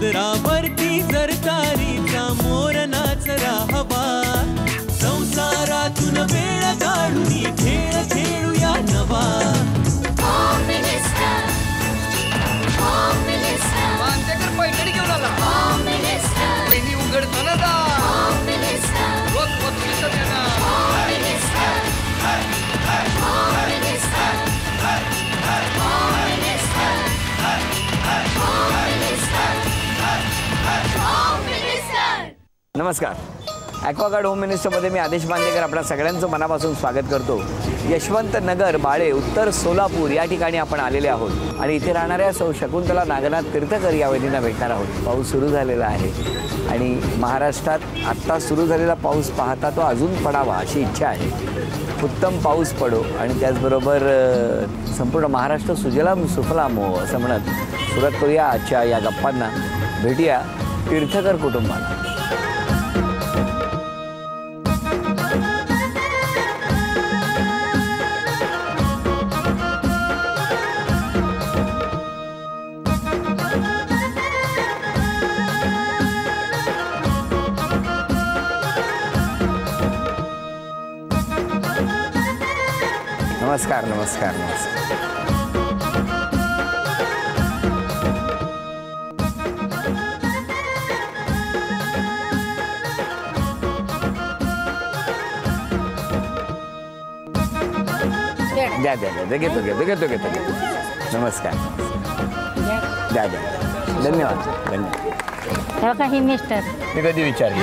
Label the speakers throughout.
Speaker 1: पदरावरती जर तारीचा मोर नाचरा हवा, संसारातून वेळ काढून खेळ खेळूया नवा.
Speaker 2: पैठणी घेऊन आला बहिणी उघडताना
Speaker 3: नमस्कार. ॲक्वागार्ड होम मिनिस्टरमध्ये मी आदेश बांदेकर आपल्या सगळ्यांचं मनापासून स्वागत करतो. यशवंत नगर बाळे उत्तर सोलापूर या ठिकाणी आपण आलेले आहोत आणि इथे राहणाऱ्या सौ शकुंतला नागनाथ तीर्थकर या वहिनींना भेटणार आहोत. पाऊस सुरू झालेला आहे आणि महाराष्ट्रात आत्ता सुरू झालेला पाऊस पाहता तो अजून पडावा अशी इच्छा आहे. उत्तम पाऊस पडो आणि त्याचबरोबर संपूर्ण महाराष्ट्र सुजलाम सुफलाम हो असं म्हणत सुरुवात करूया आजच्या या गप्पांना. भेटूया तीर्थकर कुटुंबाला. नमस्कार नमस्कार नमस्कार. द्या द्या द्या घेतो घेतो घेतो घेतो घेतो. नमस्कार द्या द्या. धन्यवाद धन्यवाद.
Speaker 4: काही मिस्टर
Speaker 3: मी कधी विचारले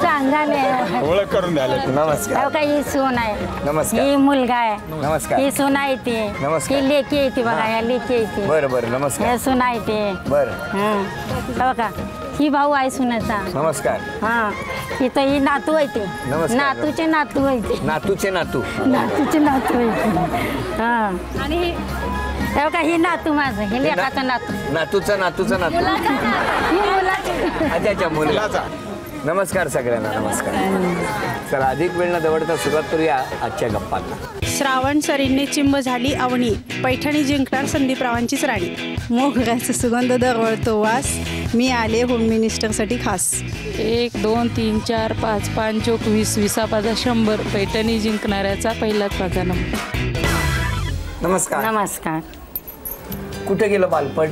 Speaker 4: सांगाले
Speaker 3: ओळख करून द्यायला. नमस्कार.
Speaker 4: काही सून आहे.
Speaker 3: नमस्कार.
Speaker 4: ही मुलगा आहे.
Speaker 3: नमस्कार.
Speaker 4: ही सून आहे ती.
Speaker 3: नमस्कार.
Speaker 4: ही लेकी आहे ती बघा या लेकी आहे ती.
Speaker 3: बरं बरं नमस्कार.
Speaker 4: हे सून आहे ती.
Speaker 3: बरं
Speaker 4: बघा ही भाऊ आहे सुनाचा.
Speaker 3: नमस्कार.
Speaker 4: हा इथं ही नातू आहे ती.
Speaker 3: नमस्कार.
Speaker 4: नातूचे नातू आहे ती.
Speaker 3: नातूचे नातू.
Speaker 4: नातूचे नातू आहे ती. हा आणि हे बघा ही नातू माझं हे लेकाचं नातू.
Speaker 3: नातूचा नातूचा नातू.
Speaker 4: ही मुलाची.
Speaker 3: अच्छा अच्छा मुलाचा. नमस्कार सगळ्यांना नमस्कार. चला अधिक वेळ न दवडता सुरुवात करूया आजच्या गप्पांना.
Speaker 5: श्रावण सरींनी चिंब झाली अवनी, पैठणी जिंकणार संदीपरावांचीच राणी. मोगऱ्याचा सुगंध दरवळतो वास, मी आले होम मिनिस्टरसाठी खास.
Speaker 6: 1 2 3 4 5 5 चोक 20 20 100 पैठणी जिंकणाऱ्याचा पहिलाच माझा नंबर.
Speaker 3: नमस्कार.
Speaker 4: नमस्कार.
Speaker 3: कुठे गेलं बालपण?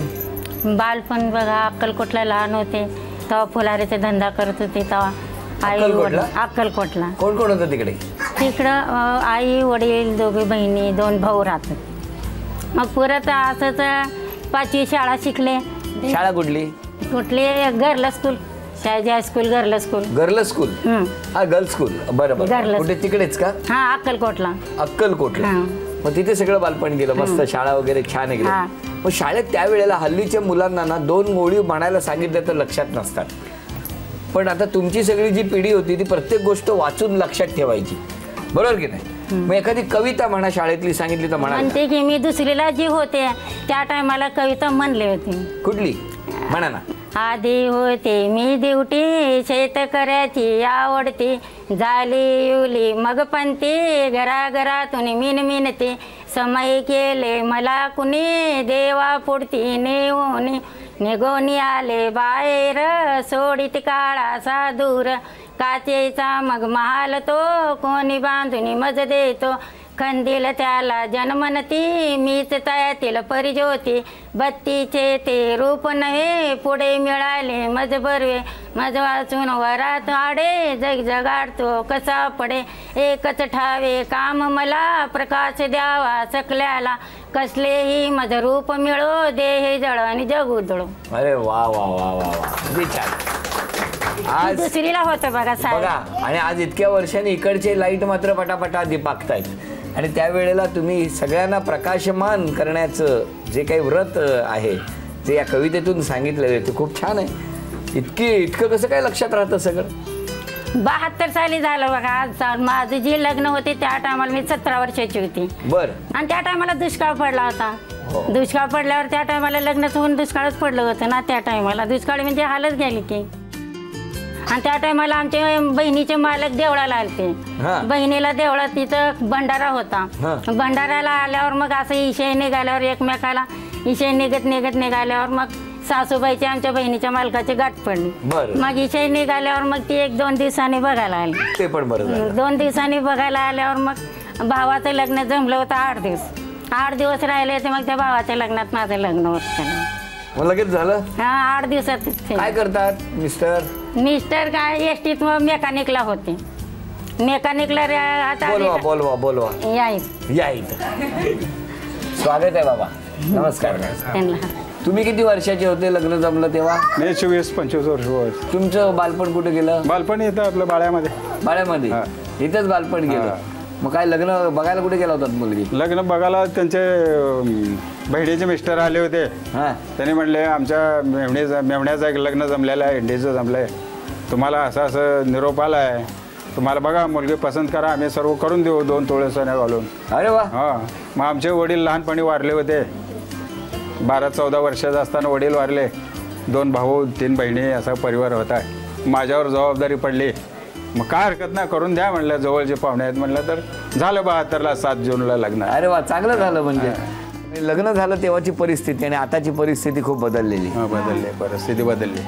Speaker 4: बालपण बघा अक्कलकोटला लहान होते तेव्हा फुलारीचा धंदा करत होते तेव्हा आई वडील. अक्कलकोटला.
Speaker 3: कोण कोण होतं तिकडे?
Speaker 4: तिकडं आई वडील दोघे बहिणी 2 भाऊ राहतात. मग परत असंच 5वी शाळा शिकले.
Speaker 3: शाळा कुठली?
Speaker 4: कुठली गर्ल स्कूल. शाळेची high school girl school.
Speaker 3: Girl school. हा गर्ल स्कूल. बरं बरं. कुठे तिकडेच का?
Speaker 4: हा अक्कलकोटला.
Speaker 3: अक्कलकोटला. मग तिथे सगळं बालपण गेलं. मस्त शाळा वगैरे छान आहे. मग शाळेत त्यावेळेला हल्लीच्या मुलांना ना 2 ओळी म्हणायला सांगितलं तर लक्षात नसतात. पण आता तुमची सगळी जी पिढी होती ती प्रत्येक गोष्ट वाचून लक्षात ठेवायची. बरोबर की नाही? मग एखादी कविता म्हणा शाळेतली सांगितली तर म्हणा.
Speaker 4: म्हणते की मी दुसरीला जी होते त्या टायमाला कविता म्हणले होते.
Speaker 3: कुठली म्हणा ना.
Speaker 4: आधी होते मी दिवटी शेतकऱ्याची आवडती, झाली येवली मग पंती घराघरातून मिनमिनते, समय केले मला कुणी देवा पुढती नेऊन, निघून आले बाहेर सोडित काळाचा दूर, काचेचा मग महाल तो कोणी बांधून मज देतो, कंदील त्याला जन्मनती मीच तयातील परिज्योती, बत्तीचे ते रूप नव्हे पुढे मिळाले मज बरवे, मज वाचून वरात आडे जग जगाडतो कसा पडे, एकच ठावे काम मला प्रकाश द्यावा सकल्याला, कसलेही मज रूप मिळो देहे जळ आणि जग उधळो.
Speaker 3: अरे वा वा वा वा वा. आज
Speaker 4: दुसरीला होतं बघा साहेब.
Speaker 3: बघा आणि आज इतक्या वर्षांनी इकडचे लाईट मात्र पटापटा दिपाकतायत आणि त्यावेळेला तुम्ही सगळ्यांना प्रकाशमान करण्याचं जे काही व्रत आहे ते या कवितेतून सांगितलेलं आहे ते खूप छान आहे. इतकं कसं काय लक्षात राहतं सगळं?
Speaker 4: 72 साली झालं बघा. आज माझं जे लग्न होते त्या टायमाला मी 17 वर्षाची होती.
Speaker 3: बरं.
Speaker 4: आणि त्या टायमाला दुष्काळ पडला होता. दुष्काळ पडल्यावर त्या टायमाला लग्नच होऊन दुष्काळच पडलं होतं ना. त्या टायमाला दुष्काळ म्हणजे हालच गेली की. आणि त्या टायमाला आमच्या बहिणीचे मालक देवळाला आलते. बहिणीला देवळात तिथं भंडारा होता. भंडाराला आल्यावर मग असं इशय निघाल्यावर एकमेकाला इशय निघत निघाल्यावर मग सासूबाईची आमच्या बहिणीच्या मालकाची गाठ पडली.
Speaker 3: बरं.
Speaker 4: मग इथे निघाल्यावर मग ती 1-2 दिवसांनी बघायला आली.
Speaker 3: ते पण बरं झालं.
Speaker 4: 2 दिवसांनी बघायला आल्यावर मग भावाचं लग्न जमलं होतं 8 दिवस. 8 दिवस राहिले होते, मग त्या भावाच्या लग्नात माझं लग्न होतं.
Speaker 3: मग लगेच झालं.
Speaker 4: हा 8 दिवसात.
Speaker 3: काय करतात मिस्टर?
Speaker 4: मिस्टर काय एसटीत मेकॅनिकला होते. मेकॅनिकला आता
Speaker 3: बोलवा या इथं. स्वागत आहे बाबा. नमस्कार.
Speaker 4: त्यांना
Speaker 3: तुम्ही किती वर्षाचे होते लग्न जमलं तेव्हा?
Speaker 7: मी 24-25 वर्ष.
Speaker 3: तुमचं बालपण कुठे गेलं?
Speaker 7: बालपण येतं आपलं बाळ्यामध्ये.
Speaker 3: बाळ्यामध्ये? इथंच बालपण गेलं. मग काय लग्न बघायला कुठे गेला होता मुलगी?
Speaker 7: लग्न बघायला त्यांचे बहिणीचे मिस्टर आले होते. त्यांनी म्हणले आमच्या मेवण्याचं एक लग्न जमलेलं आहे, इंडीचं जमलं आहे, तुम्हाला असं निरोप आला आहे, तुम्हाला बघा मुलगी पसंत करा, आम्ही सर्व करून देऊ 2 तोळे सोन्या घालून.
Speaker 3: अरे वा.
Speaker 7: हां. मग आमचे वडील लहानपणी वारले होते. 12-14 वर्षाचा असताना वडील वारले. 2 भाऊ 3 बहिणी असा परिवार होता. माझ्यावर जबाबदारी पडली. मग काय हरकत नाही, करून द्या म्हणलं, जवळचे पाहुणे आहेत म्हणलं. तर झालं 72ला 7 जूनला लग्न.
Speaker 3: अरे वा, चांगलं झालं. म्हणजे लग्न झालं तेव्हाची परिस्थिती आणि आताची परिस्थिती खूप बदललेली.
Speaker 7: बदलली, परिस्थिती बदलली.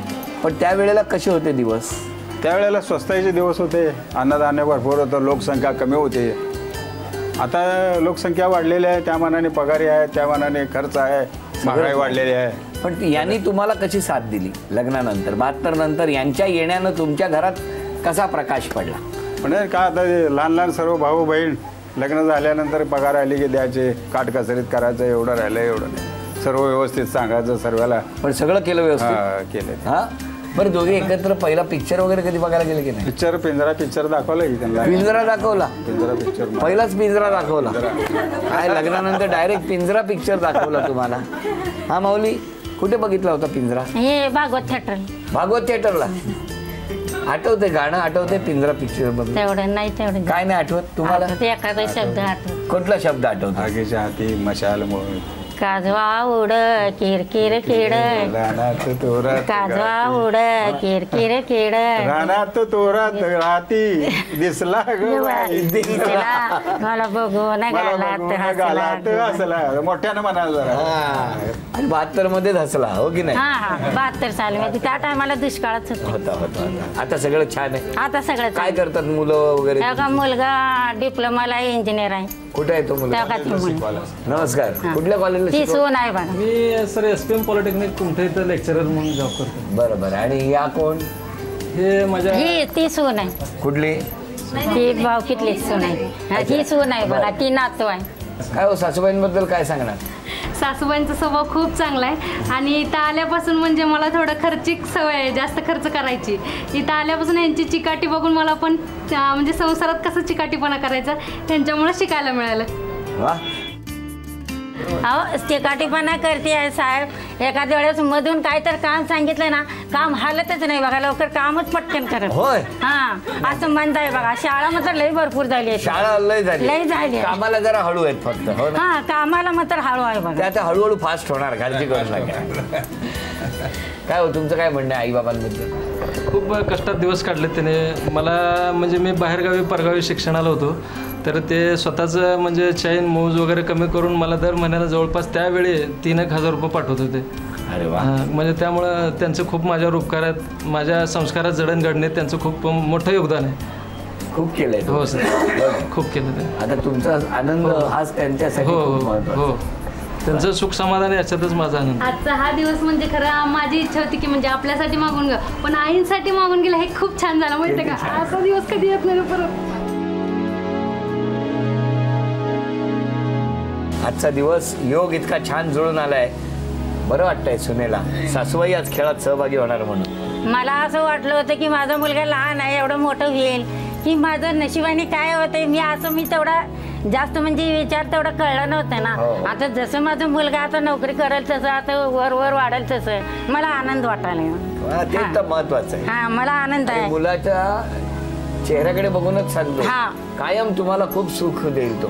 Speaker 3: पण त्यावेळेला कसे होते दिवस?
Speaker 7: त्यावेळेला स्वस्ताईचे दिवस होते, अन्नधान्य भरपूर होतं, लोकसंख्या कमी होती. आता लोकसंख्या वाढलेली आहे, त्या मानाने पगारी आहे, त्या मानाने खर्च आहे, महागाई वाढलेली आहे.
Speaker 3: पण यांनी तुम्हाला कशी साथ दिली लग्नानंतर? 72 नंतर यांच्या येण्यानं तुमच्या घरात कसा प्रकाश पडला?
Speaker 7: म्हणजे का आता लहान लहान सर्व भाऊ बहीण लग्न झाल्यानंतर पगार आली की द्यायचे, काटकसरीत करायचं, एवढं राहिलं एवढं नाही, सर्व व्यवस्थित सांगायचं सर्वाला.
Speaker 3: पण सगळं केलं व्यवस्थित?
Speaker 7: केलं.
Speaker 3: हा. बरं, दोघे एकत्र पहिला पिक्चर वगैरे कधी बघायला गेले की नाही?
Speaker 7: पिक्चर पिंजरा दाखवला की त्यांना.
Speaker 3: पिंजरा दाखवला?
Speaker 7: पिंजरा पिक्चर
Speaker 3: पहिलाच पिंजरा दाखवला? काय लग्नानंतर डायरेक्ट पिंजरा पिक्चर दाखवला तुम्हाला? हा माऊली, कुठे बघितला होता पिंजरा?
Speaker 4: हे भागवत थिएटर.
Speaker 3: भागवत थिएटरला? आठवते गाणं? आठवते पिंजरा पिक्चर मध्ये?
Speaker 4: तेवढं नाही. तेवढं
Speaker 3: काय नाही आठवत तुम्हाला?
Speaker 4: एखादा शब्द आठवत.
Speaker 3: कुठला शब्द आठवतो?
Speaker 7: आगीच्या हाती मशाल मोड,
Speaker 4: काजवा उड किरकिर किड,
Speaker 7: रानात तोरात
Speaker 4: काजवा उड किरकिर किड,
Speaker 7: रानात तोरात राती दिसला ग बाई,
Speaker 4: दिसला मला बघून
Speaker 7: गालात हसला. मोठ्यानं म्हणाल जरा.
Speaker 3: आणि 72 मध्ये हसला हो की नाही?
Speaker 4: हा 72 साली त्या टायमाला दुष्काळच
Speaker 3: होता. आता सगळं छान आहे.
Speaker 4: आता सगळं
Speaker 3: काय करतात मुलं वगैरे?
Speaker 4: मुलगा डिप्लोमाला इंजिनियर आहे.
Speaker 3: कुठे आहे तो मुलगा? नमस्कार. कुठल्या कॉलेजला?
Speaker 4: ती सून आहे बघा.
Speaker 1: मी सर SPM पॉलिटेक्निक कुमठे इथं लेक्चरर म्हणून जॉब करतो.
Speaker 3: बरोबर. आणि या कोण?
Speaker 1: हे माझ्या
Speaker 4: ती सून आहे.
Speaker 3: कुठली?
Speaker 4: ती भावकीतली सून आहे. ही सून आहे बघा, ती नातू आहे.
Speaker 3: काय हो, सासूबाईंबद्दल काय सांगणार?
Speaker 8: सासूबाईंचा स्वभाव खूप चांगला आहे आणि इथं आल्यापासून म्हणजे मला थोडं खर्चिक सवय आहे, जास्त खर्च करायची. इथं आल्यापासून यांची चिकाटी बघून मला पण म्हणजे संसारात कसं चिकाटीपणा करायचा त्यांच्यामुळे शिकायला मिळालं.
Speaker 3: वा.
Speaker 4: अहो चिकाटीपणा करते आहे साहेब. एखाद्या वेळेस मधून काय तर काम सांगितलं ना, काम हालतच नाही बघा, लवकर कामच पटकन करत.
Speaker 3: होय.
Speaker 4: हा असं म्हणत आहे बघा. शाळा मात्र लई भरपूर झाली आहे.
Speaker 3: शाळा लय झाली. कामाला जरा हळू आहेत फक्त. हो ना?
Speaker 4: हा कामाला मात्र हळू आहे बघा.
Speaker 3: ते आता हळूहळू फास्ट होणार, काळजी करू नका. काय हो, तुमचं काय म्हणणं आहे आई बाबांबद्दल?
Speaker 1: खूप कष्टात दिवस काढले त्याने. मला म्हणजे मी बाहेरगावी परगावी शिक्षणाला होतो, तर ते स्वतःचं म्हणजे चैन मौज वगैरे कमी करून मला दर महिन्याला जवळपास त्यावेळी 3,000 रुपये पाठवत होते.
Speaker 3: अरे वा.
Speaker 1: म्हणजे त्यामुळं त्यांचं खूप माझ्यावर उपकार आहेत. माझ्या संस्कारात जडणघडणीत त्यांचं खूप मोठं योगदान आहे.
Speaker 3: खूप केलंय. हो
Speaker 1: सर, खूप केलं ते.
Speaker 3: आता तुमचा आनंद हाच त्यांच्यासाठी खूप महत्त्वाचा.
Speaker 1: हो, त्यांचं सुख समाधान याच्यातच माझा आनंद.
Speaker 8: आजचा हा दिवस म्हणजे खरं माझी इच्छा होती की म्हणजे आपल्यासाठी मागून ग, पण आईंसाठी मागून गेलं हे खूप छान झालं. माहिती का, असा दिवस कधी येत नाही परत.
Speaker 3: आजचा दिवस योग इतका छान जुळून आलाय. बरं वाटतंय सुनेला. सासूबाई आज खेळात सहभागी होणार म्हणून.
Speaker 4: मला असं वाटलं होतं की माझा मुलगा लहान आहे, एवढं मोठं होईल की माझं नशिबाने काय होतंय. मी तेवढा जास्त म्हणजे विचार तेवढं कळलं नव्हतं ना. आता जसं माझा मुलगा आता नोकरी करेल तसं, आता वर वाढेल तसं मला आनंद वाटायला.
Speaker 3: ते तर महत्वाचं आहे.
Speaker 4: हा मला आनंद आहे.
Speaker 3: मुलाच्या चेहऱ्याकडे बघूनच सांगतो, कायम तुम्हाला खूप सुख देईल तो.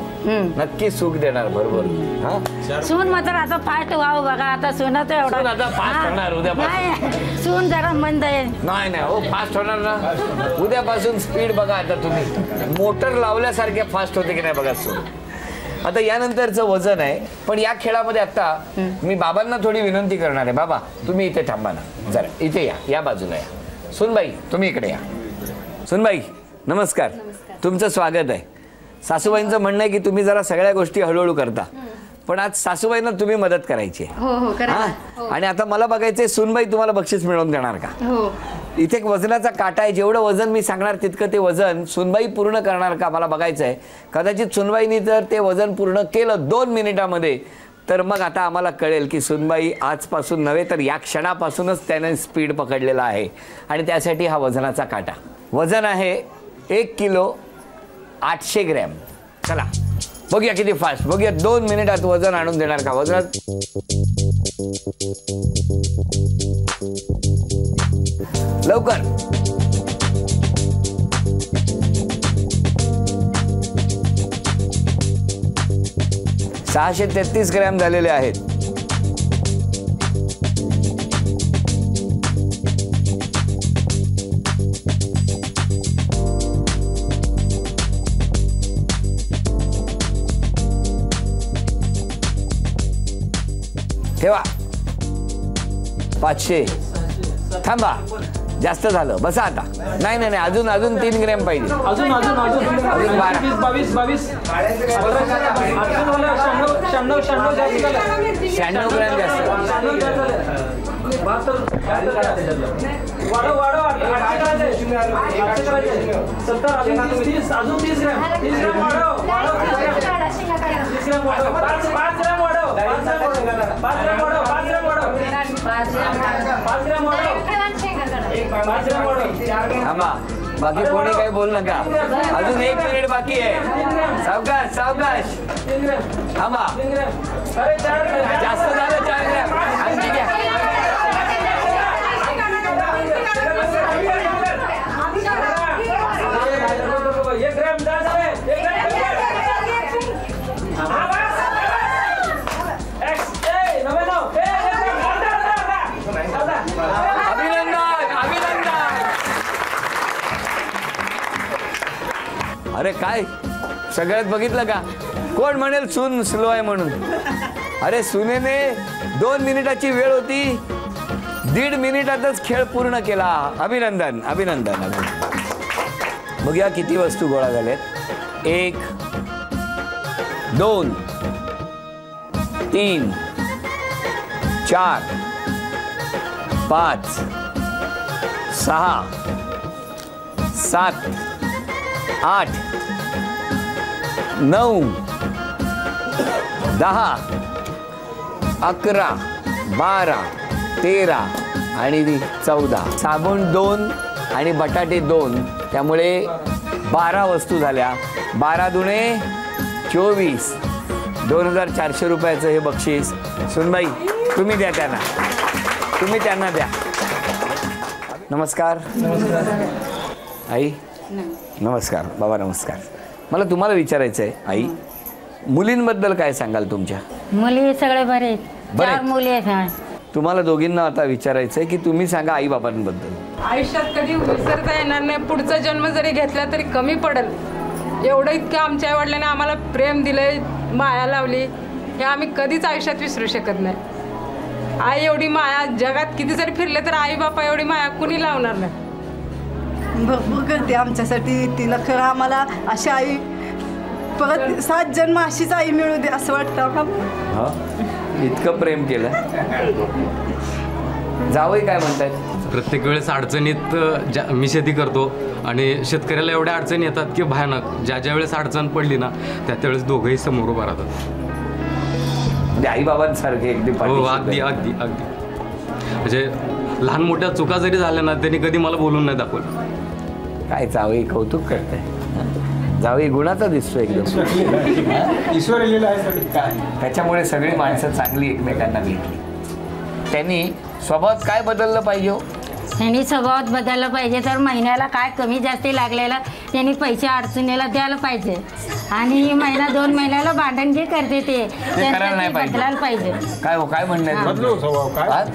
Speaker 3: नक्की सुख देणार. बरोबर.
Speaker 4: सून मात्र आता फास्ट व्हावं बघा. आता सुनाचं एवढं
Speaker 3: आता फास्ट होणार. उद्यापासून
Speaker 4: सून जरा मंद आहे.
Speaker 3: नाही हो, फास्ट होणार ना. उद्यापासून स्पीड बघा. आता तुम्ही मोटर लावल्यासारखे फास्ट होते की नाही बघा सून. आता यानंतरचं वजन आहे, पण या खेळामध्ये आता मी बाबांना थोडी विनंती करणार आहे. बाबा तुम्ही इथे थांबा ना जरा, इथे या बाजूला या. सुनबाई तुम्ही इकडे या. सुनबाई नमस्कार, तुमचं स्वागत आहे. सासूबाईंचं म्हणणं आहे की तुम्ही जरा सगळ्या गोष्टी हळूहळू करता, पण आज सासूबाईंना तुम्ही मदत करायची आहे.
Speaker 8: हो करा.
Speaker 3: आणि आता मला बघायचंय सुनबाई तुम्हाला बक्षीस मिळवून देणार का.
Speaker 8: हो
Speaker 3: इथे एक वजनाचा काटा आहे, जेवढं वजन मी सांगणार तितकं ते वजन सुनबाई पूर्ण करणार का मला बघायचं आहे. कदाचित सुनबाईनी जर ते वजन पूर्ण केलं 2 मिनिटामध्ये तर मग आता आम्हाला कळेल की सुनबाई आजपासून नव्हे तर या क्षणापासूनच त्याने स्पीड पकडलेला आहे. आणि त्यासाठी हा वजनाचा काटा. वजन आहे 1 किलो 800 ग्रॅम. चला बघूया किती फास्ट, बघूया 2 मिनिटात वजन आणून देणार का. वजनात लवकर. 633 ग्रॅम झालेले आहेत. ठेवा. 500. थांबा, जास्त झालं, बसा आता. नाही अजून 3 ग्रॅम पाहिजे. अजून 96 ग्रॅम जास्त. थांबा, बाकी कोणी काही बोल नका. अजून 1 मिनिट बाकी आहे. सावकाश सावकाश. थांबा, जास्त झालं 4 ग्रॅम. आणखी घ्या. अरे काय सगळ्यात बघितलं का, कोण म्हणेल सून स्लो आहे म्हणून. अरे सुनेने 2 मिनिटाची वेळ होती, 1.5 मिनिटातच खेळ पूर्ण केला. अभिनंदन अभिनंदन. बघूया किती वस्तू गोळा झाल्यात. 1 2 3 4 5 6 7 8 9 10 11 12 13 आणि 14. साबण 2 आणि बटाटे 2, त्यामुळे 12 वस्तू झाल्या. 12 दुणे 24. 2400 रुपयाचं हे बक्षीस. सुनबाई तुम्ही द्या त्यांना, तुम्ही त्यांना द्या. नमस्कार. आई नमस्कार. बाबा नमस्कार. मला तुम्हाला विचारायचं आहे आई, मुलींबद्दल काय सांगाल तुमच्या.
Speaker 4: मुली सगळे बरे आहेत. 4 मुली आहेत.
Speaker 6: तुम्हाला दोघींना आता विचारायचं आहे की तुम्ही सांगा आई बाबांबद्दल.
Speaker 9: आयुष्यात कधी विसरता येणार नाही, पुढचा जन्म जरी घेतला तरी कमी पडेल एवढं इतकं आमच्या आईवडिलांनी आम्हाला प्रेम दिलंय, माया लावली, हे आम्ही कधीच आयुष्यात विसरू शकत नाही. आई एवढी माया जगात किती जरी फिरले तर आई बापा एवढी माया कुणी लावणार नाही.
Speaker 5: भरपूर करते आमच्यासाठी. तिला खरं आम्हाला अशी आई परत 7 जन्म अशीच आई मिळू दे असं वाटतं आम्हाला.
Speaker 6: इतकं प्रेम केलं. जावई काय म्हणतायत.
Speaker 1: प्रत्येक वेळेस अडचणीत मी शेती करतो आणि शेतकऱ्याला एवढ्या अडचणी येतात की भयानक. ज्या वेळेस अडचण पडली ना त्यावेळेस दोघंही समोर उभा राहतात.
Speaker 6: आई बाबांसारखे अगदी.
Speaker 1: हो अगदी अगदी अगदी. म्हणजे लहान मोठ्या चुका जरी झाल्या ना त्यांनी कधी मला बोलून नाही दाखवलं.
Speaker 6: काय जावई कौतुक करताय. जावई गुणाचा दिसतो एकदम.
Speaker 7: ईश्वर लिहिलं आहे.
Speaker 6: त्याच्यामुळे सगळी माणसं चांगली एकमेकांना भेटली. त्यांनी स्वभावात काय बदललं पाहिजे.
Speaker 4: त्यांनी स्वभावात बदललं पाहिजे तर महिन्याला काय कमी जास्ती लागलेलं त्यांनी पैसे अडचणीला द्यायला पाहिजे. आणि महिना 2 महिन्याला भांडण जे करते ते बदलायला पाहिजे.
Speaker 6: काय हो काय म्हणणं
Speaker 7: बदलू स्वभाव काय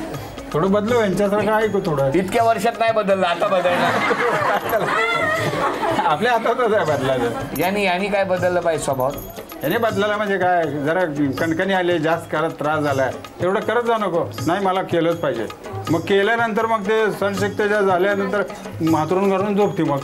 Speaker 7: थोडं बदलू यांच्यासारखं ऐकू थोडं.
Speaker 6: इतक्या वर्षात नाही बदललं, आता बदलणार.
Speaker 7: आपल्या हातातच आहे बदलायचं.
Speaker 6: यांनी काय बदललं पाहिजे स्वभाव.
Speaker 7: याने बदलायला म्हणजे काय, जरा कणकणी आले, जास्त करत त्रास झालाय, एवढं करत जाऊ नको, नाही मला केलंच पाहिजे. मग केल्यानंतर मग ते सणशिकतेच्या झाल्यानंतर माथरून घरून झोपते. मग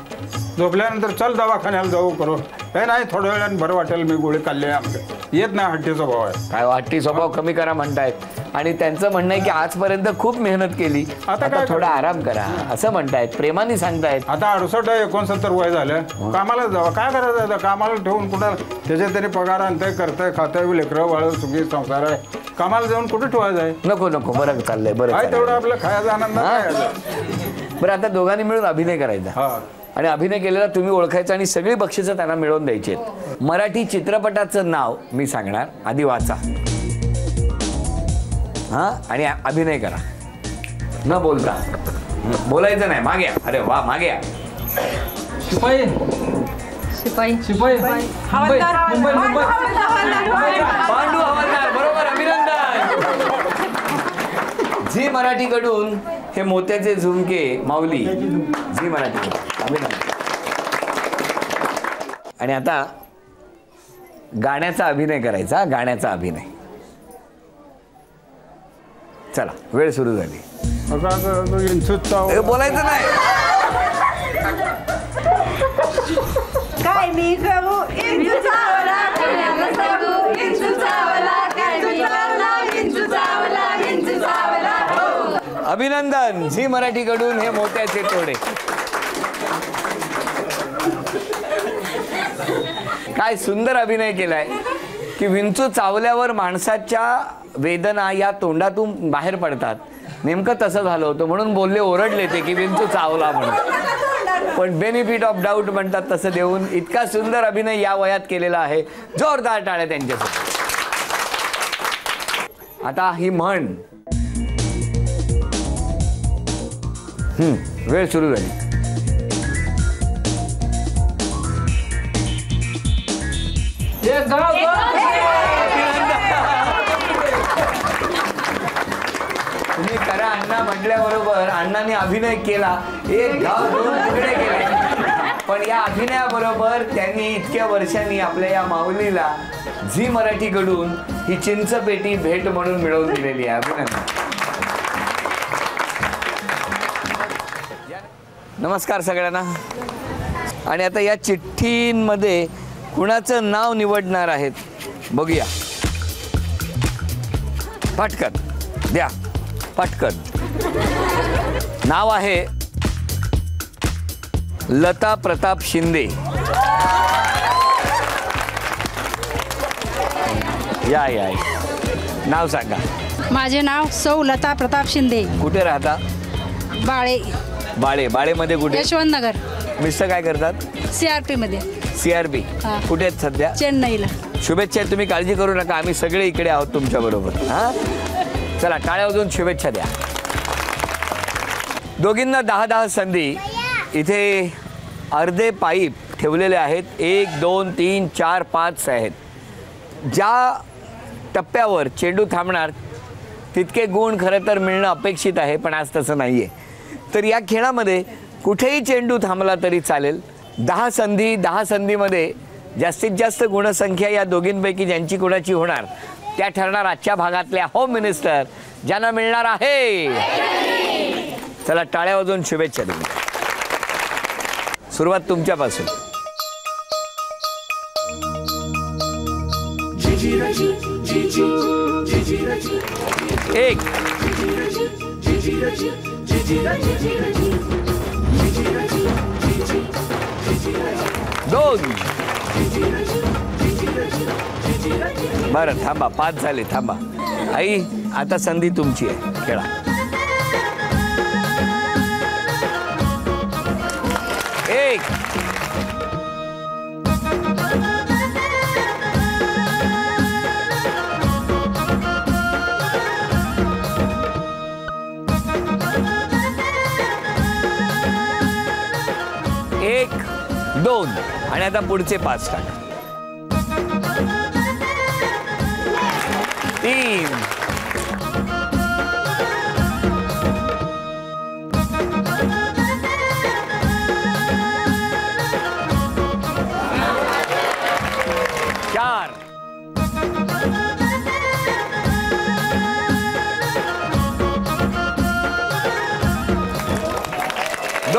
Speaker 7: झोपल्यानंतर चल दवाखान्याला जाऊ करू, हे नाही थोड्या वेळाने बरं वाटेल, मी गोळी खाल्ली आमचं येत नाही. हट्टी स्वभाव आहे.
Speaker 3: काय हट्टी स्वभाव कमी करा म्हणतायत आणि त्यांचं म्हणणं आहे की आजपर्यंत खूप मेहनत केली, आता
Speaker 7: काय
Speaker 3: थोडा आराम करा असं म्हणतायत, प्रेमाने सांगतायत.
Speaker 7: आता 68-69 वय झालं, कामाला जावं, काय करायचं, कामाला ठेवून कुठं त्याच्या तरी पगार आणतंय, करतंय, खातंय, लेकरं वाळ सुखी संसार आहे, कामाला जाऊन कुठे ठेवायचं आहे.
Speaker 3: नको नको, बरं चाललंय, बरं
Speaker 7: आहे तेवढं आपलं खायचा आनंद.
Speaker 3: बरं आता दोघांनी मिळून अभिनय करायचा आणि अभिनय केलेला तुम्ही ओळखायचा आणि सगळी बक्षिसं त्यांना मिळवून द्यायची. मराठी चित्रपटाचं नाव मी सांगणार, आधी वाचा आणि अभिनय करा, न बोलता. बोलायचं नाही, मागे या. अरे वा, मागे या.
Speaker 1: शिपाई
Speaker 8: शिपाई
Speaker 1: शिपाई
Speaker 9: हवालदार,
Speaker 1: मुंबई मुंबई
Speaker 3: पांडू हवालदार, बरोबर, अभिनंदन. झी मराठीकडून हे मोत्याचे झुमके माऊली, झी मराठी, अभिनंदन. आणि आता गाण्याचा अभिनय करायचा, गाण्याचा अभिनय. चला, वेळ सुरू झाली. बोलायचं नाही.
Speaker 5: काय मी करू
Speaker 3: अभिनंदन, झी मराठीकडून हे मोत्याचे तोडे. काय सुंदर अभिनय केलाय की विंचू चावल्यावर माणसाच्या वेदना या तोंडातून बाहेर पडतात. नेमकं तसं झालं होतं म्हणून बोलले, ओरडले ते की विंचू चावला म्हणून, पण बेनिफिट ऑफ डाऊट म्हणतात तसं देऊन इतका सुंदर अभिनय या वयात केलेला आहे. जोरदार टाळ्या त्यांच्यासाठी. आता ही म्हण, वेळ सुरू झाली. तुम्ही करा अण्णा म्हटल्याबरोबर अण्णांनी अभिनय केला, एक गाव दोन तुकडे केले. पण या अभिनयाबरोबर त्यांनी इतक्या वर्षांनी आपल्या या माऊलीला झी मराठीकडून ही चिंचपेटी भेट म्हणून मिळवून दिलेली आहे. अभिनंदन. नमस्कार सगळ्यांना. आणि आता या चिठ्ठींमध्ये कुणाचं नाव निवडणार आहेत बघूया. पटकन द्या, पटकन. नाव आहे लता प्रताप शिंदे. या या, नाव सांगा.
Speaker 5: माझे नाव सौ लता प्रताप शिंदे.
Speaker 3: कुठे राहता?
Speaker 5: बाळे.
Speaker 3: बाळे, बाळेमध्ये कुठे?
Speaker 5: यशवंत नगर.
Speaker 3: मिस्टर काय करतात?
Speaker 5: CRP मध्ये.
Speaker 3: CRP कुठे आहेत सध्या?
Speaker 5: चेन्नईला.
Speaker 3: शुभेच्छा. तुम्ही काळजी करू नका, आम्ही सगळे इकडे आहोत तुमच्या बरोबर. चला, टाळ्या वाजवून शुभेच्छा द्या. दोघींना 10-10 संधी. इथे अर्धे पाईप ठेवलेले आहेत. 1 2 3 4 5 आहेत. ज्या टप्प्यावर चेंडू थांबणार तितके गुण खरं तर मिळणं अपेक्षित आहे, पण आज तसं नाही आहे. तर या खेळामध्ये कुठेही चेंडू थांबला तरी चालेल. 10 संधी, 10 संधीमध्ये जास्तीत जास्त गुणसंख्या या दोघींपैकी ज्यांची कोणाची होणार त्या ठरणार आजच्या भागातल्या होम मिनिस्टर, ज्यांना मिळणार आहे. चला, टाळ्या वाजवून शुभेच्छा तुम्ही. सुरुवात तुमच्यापासून. एक, दोन, बरं थांबा, 5 झाले. थांबा आई, आता संधी तुमची आहे, खेळा. एक, एक, 2 आणि आता पुढचे 5 टाका. 3, 4, 2.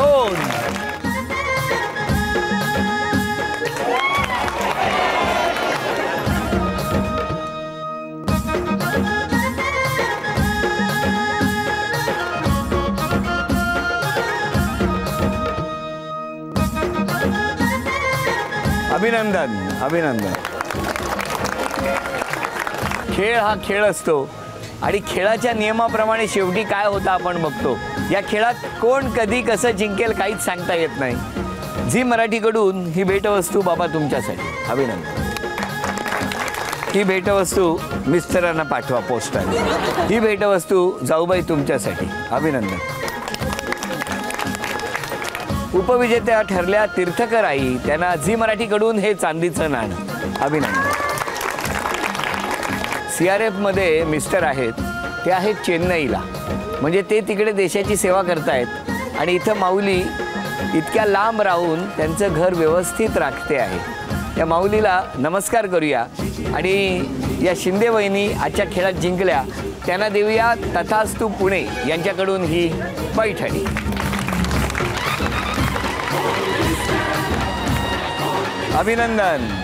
Speaker 3: अभिनंदन, अभिनंदन. खेळ हा खेळ असतो आणि खेळाच्या नियमाप्रमाणे शेवटी काय होतं आपण बघतो. या खेळात कोण कधी कसं जिंकेल काहीच सांगता येत नाही. झी मराठीकडून ही भेटवस्तू बाबा तुमच्यासाठी. अभिनंदन. ही भेटवस्तू मिस्टरांना पाठवा पोस्टाने. ही भेटवस्तू जाऊबाई तुमच्यासाठी. अभिनंदन. उपविजेत्या ठरल्या तीर्थकर आई, त्यांना झी मराठीकडून हे चांदीचं नाणं. अभिनंदन. CRF मध्ये मिस्टर आहेत, ते आहेत चेन्नईला, म्हणजे ते तिकडे देशाची सेवा करतायत आणि इथं माऊली इतक्या लांब राहून त्यांचं घर व्यवस्थित राखते आहे. या माऊलीला नमस्कार करूया आणि या शिंदे वहिनी आजच्या खेळात जिंकल्या त्यांना देऊया तथास्तु पुणे यांच्याकडून ही पैठणी. अभिनंदन.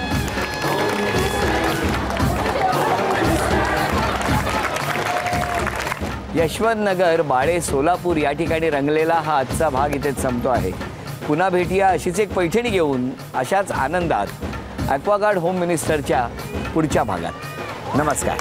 Speaker 3: यशवंतनगर, बाळे, सोलापूर या ठिकाणी रंगलेला हा आजचा भाग इथेच संपतो आहे. पुन्हा भेटूया अशीच एक पैठणी घेऊन अशाच आनंदात ॲक्वागार्ड होम मिनिस्टरच्या पुढच्या भागात. नमस्कार.